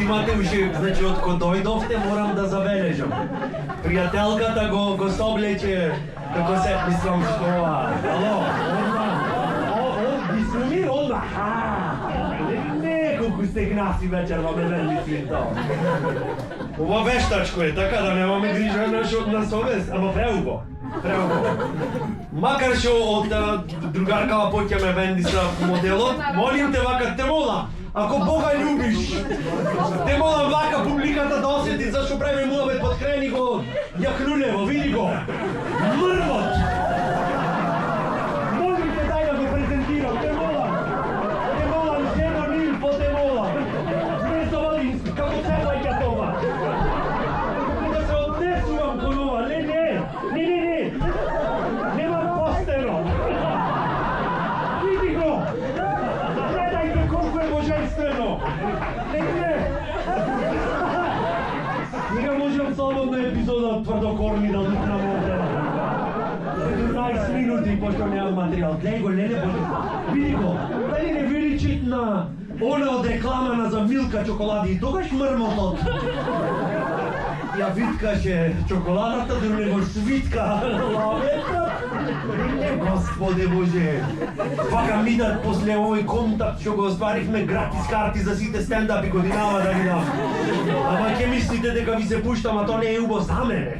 imate všeč, znači odko dojdovte moram da zabeležam. Prijatelkata go sobleče, kako se mislim škova. Alo, Bismillah, odmah. Ne, koliko ste gnasi večer vam je velmi to. Ova veštačko je, така da nemаме грижа на совест, ама преубо. Макар што од другаркава поќа ме венди са моделот, молим те вака, те молам, ако Бога љубиш, те молам вака публиката да осети зашто преме муабет подкрени го Јахнулево, види го, мрвот! Молим те дај да го презентирам, те молам, жена Милфо, те молам, не Завалински, како цепајќа това. Да се однесувам кон ова, не, немам постеро. Види го, гледај го колко е божествено. Не. Сега можем слободна епизода од Тврдокорни да лукнам овде. 17 минути, пошто немам материјал. Гледај го, Лене, види го, дали не величит на она од рекламана за Милка чоколади и тогаш мрмотот. Ја виткаше чоколадата, да него свитка лавета. Не, Господе Боже. Вака мидат после овој контакт што го остварихме гратис карти за сите стендапи годинава да ги дам. Ама ќе мислите дека ви се пуштам, а то не е убо за мене.